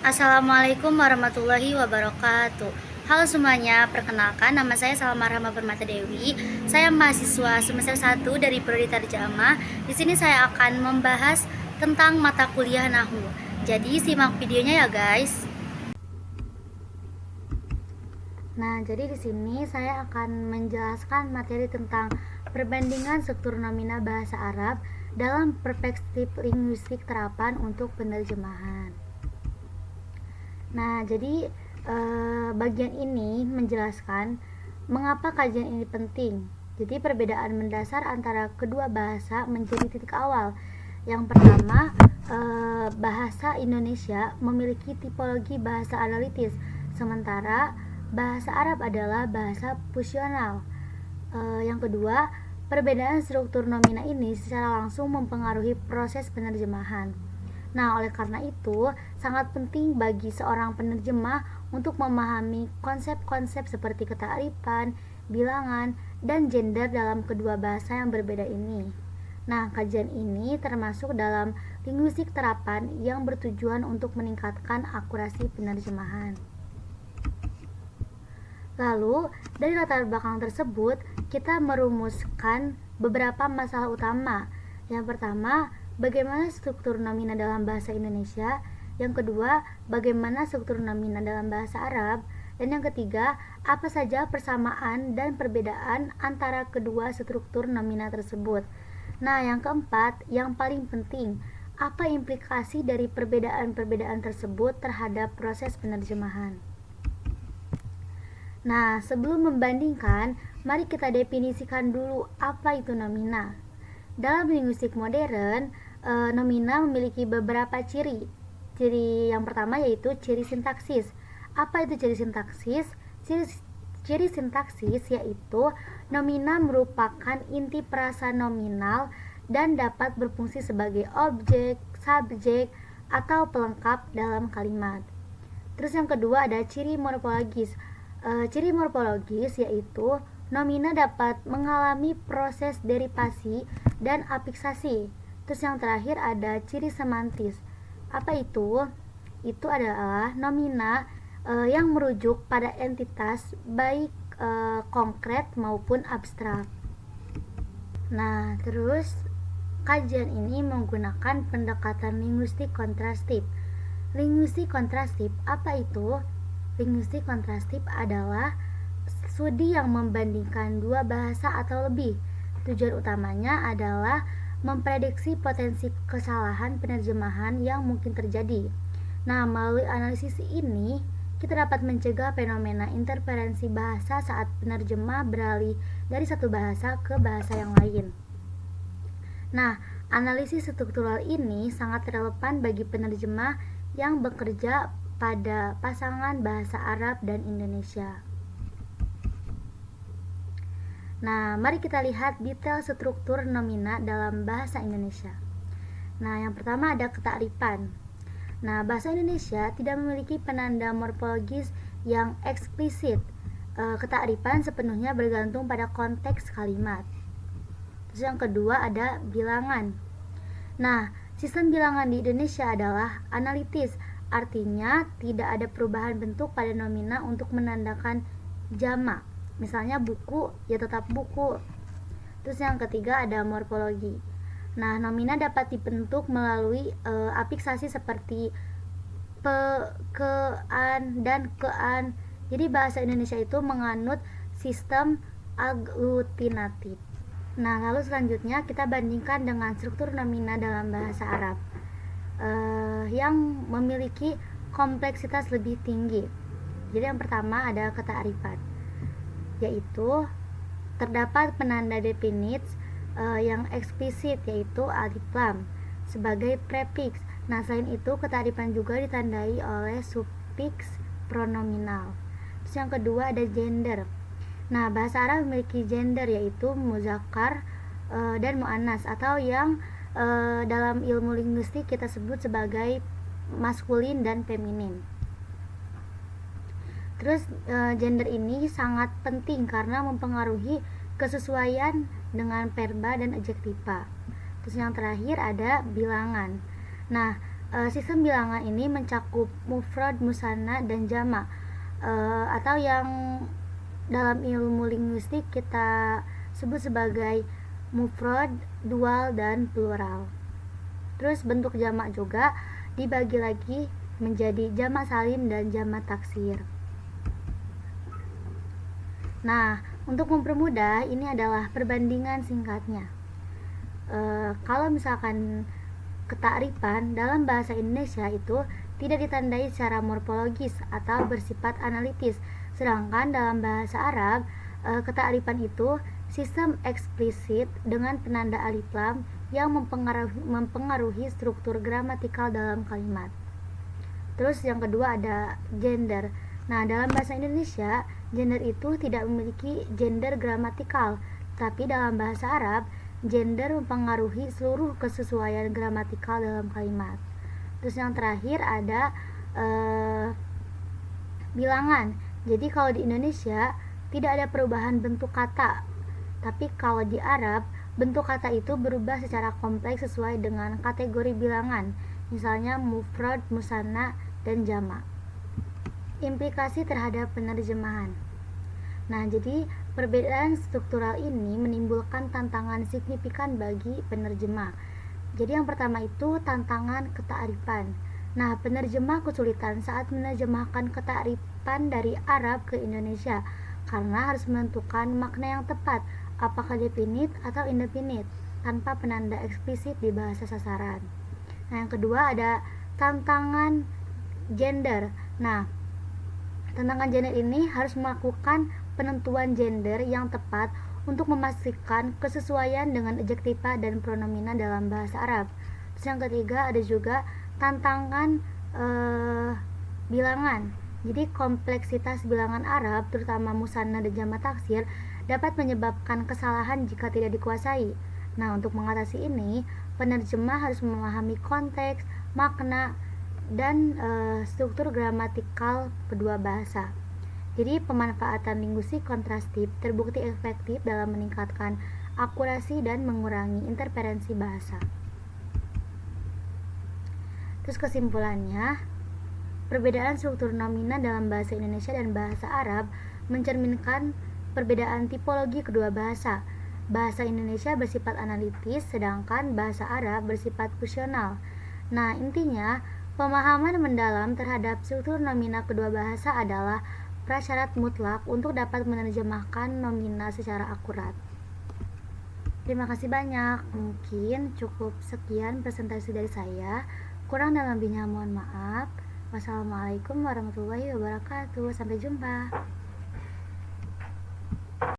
Assalamualaikum warahmatullahi wabarakatuh. Halo semuanya, perkenalkan nama saya Salma Rahma Permata Dewi. Saya mahasiswa semester 1 dari Prodi Tarjamah. Di sini saya akan membahas tentang mata kuliah Nahwu. Jadi simak videonya ya guys. Nah, jadi di sini saya akan menjelaskan materi tentang perbandingan struktur nominal bahasa Arab dalam perspektif linguistik terapan untuk penerjemahan. Nah, jadi bagian ini menjelaskan mengapa kajian ini penting. Jadi perbedaan mendasar antara kedua bahasa menjadi titik awal. Yang pertama, bahasa Indonesia memiliki tipologi bahasa analitis, sementara bahasa Arab adalah bahasa fusional. Yang kedua, perbedaan struktur nomina ini secara langsung mempengaruhi proses penerjemahan. Nah, oleh karena itu, sangat penting bagi seorang penerjemah untuk memahami konsep-konsep seperti ketarifan, bilangan, dan gender dalam kedua bahasa yang berbeda ini. Nah, kajian ini termasuk dalam linguistik terapan yang bertujuan untuk meningkatkan akurasi penerjemahan. Lalu, dari latar belakang tersebut, kita merumuskan beberapa masalah utama. Yang pertama, bagaimana struktur nomina dalam bahasa Indonesia, yang kedua, bagaimana struktur nomina dalam bahasa Arab, dan yang ketiga, apa saja persamaan dan perbedaan antara kedua struktur nomina tersebut. Nah, yang keempat, yang paling penting, apa implikasi dari perbedaan-perbedaan tersebut terhadap proses penerjemahan. Nah, sebelum membandingkan, mari kita definisikan dulu apa itu nomina. Dalam linguistik modern, nomina memiliki beberapa ciri. Ciri yang pertama yaitu ciri sintaksis. Apa itu ciri sintaksis? Ciri sintaksis yaitu nomina merupakan inti perasa nominal dan dapat berfungsi sebagai objek, subjek, atau pelengkap dalam kalimat. Terus yang kedua ada ciri morfologis. Ciri morfologis yaitu nomina dapat mengalami proses derivasi dan afiksasi. Terus yang terakhir ada ciri semantis. Apa itu? Itu adalah nomina yang merujuk pada entitas baik konkret maupun abstrak. Nah, terus kajian ini menggunakan pendekatan linguistik kontrastif. Linguistik kontrastif apa itu? Linguistik kontrastif adalah studi yang membandingkan dua bahasa atau lebih. Tujuan utamanya adalah memprediksi potensi kesalahan penerjemahan yang mungkin terjadi. Nah, melalui analisis ini, kita dapat mencegah fenomena interferensi bahasa saat penerjemah beralih dari satu bahasa ke bahasa yang lain. Nah, analisis struktural ini sangat relevan bagi penerjemah yang bekerja pada pasangan bahasa Arab dan Indonesia. Nah, mari kita lihat detail struktur nomina dalam bahasa Indonesia. Nah, yang pertama ada ketarifan. Nah, bahasa Indonesia tidak memiliki penanda morfologis yang eksplisit. Ketarifan sepenuhnya bergantung pada konteks kalimat. Terus yang kedua ada bilangan. Nah, sistem bilangan di Indonesia adalah analitis. Artinya tidak ada perubahan bentuk pada nomina untuk menandakan jamak. Misalnya buku, ya tetap buku. Terus yang ketiga ada morfologi. Nah, nomina dapat dibentuk melalui afiksasi seperti pe, ke, an, dan kean. Jadi bahasa Indonesia itu menganut sistem aglutinatif. Nah, lalu selanjutnya kita bandingkan dengan struktur nomina dalam bahasa Arab yang memiliki kompleksitas lebih tinggi. Jadi yang pertama ada ketarifan, yaitu terdapat penanda definits yang eksplisit yaitu alif lam sebagai prefiks. Nah, selain itu ketarifan juga ditandai oleh sufiks pronominal. Terus yang kedua ada gender. Nah, bahasa Arab memiliki gender yaitu muzakkar dan muannas atau yang dalam ilmu linguistik kita sebut sebagai maskulin dan feminin. Terus gender ini sangat penting karena mempengaruhi kesesuaian dengan verba dan adjektiva. Terus yang terakhir ada bilangan. Nah, Sistem bilangan ini mencakup mufrad, musanna, dan jama, atau yang dalam ilmu linguistik kita sebut sebagai mufrad, dual, dan plural. Terus bentuk jamak juga dibagi lagi menjadi jamak salim dan jamak taksir. Nah, untuk mempermudah, ini adalah perbandingan singkatnya. Kalau misalkan ketarifan dalam bahasa Indonesia itu tidak ditandai secara morfologis atau bersifat analitis, sedangkan dalam bahasa Arab ketarifan itu sistem eksplisit dengan penanda alif lam yang mempengaruhi struktur gramatikal dalam kalimat. Terus yang kedua ada gender. Nah, dalam bahasa Indonesia, gender itu tidak memiliki gender gramatikal, tapi dalam bahasa Arab, gender mempengaruhi seluruh kesesuaian gramatikal dalam kalimat. Terus yang terakhir ada bilangan. Jadi kalau di Indonesia tidak ada perubahan bentuk kata, tapi kalau di Arab bentuk kata itu berubah secara kompleks sesuai dengan kategori bilangan, misalnya mufrad, musanna, dan jamak. Implikasi terhadap penerjemahan. Nah, jadi perbedaan struktural ini menimbulkan tantangan signifikan bagi penerjemah. Jadi yang pertama itu tantangan ketarifan. Nah, penerjemah kesulitan saat menerjemahkan ketarifan dari Arab ke Indonesia karena harus menentukan makna yang tepat, apakah definite atau indefinite, tanpa penanda eksplisit di bahasa sasaran. Nah, yang kedua ada tantangan gender. Nah, tantangan gender ini harus melakukan penentuan gender yang tepat untuk memastikan kesesuaian dengan adjektiva dan pronomina dalam bahasa Arab. Terus yang ketiga ada juga tantangan bilangan. Jadi kompleksitas bilangan Arab, terutama musanna dan jamak taksir, dapat menyebabkan kesalahan jika tidak dikuasai. Nah, untuk mengatasi ini, penerjemah harus memahami konteks, makna, dan struktur gramatikal kedua bahasa. Jadi pemanfaatan linguistik kontrastif terbukti efektif dalam meningkatkan akurasi dan mengurangi interferensi bahasa. Terus kesimpulannya, perbedaan struktur nomina dalam bahasa Indonesia dan bahasa Arab mencerminkan perbedaan tipologi kedua bahasa. Bahasa Indonesia bersifat analitis, sedangkan bahasa Arab bersifat fungsional. Nah, intinya, pemahaman mendalam terhadap struktur nomina kedua bahasa adalah prasyarat mutlak untuk dapat menerjemahkan nomina secara akurat. Terima kasih banyak. Mungkin cukup sekian presentasi dari saya. Kurang dan lebihnya mohon maaf. Wassalamualaikum warahmatullahi wabarakatuh. Sampai jumpa.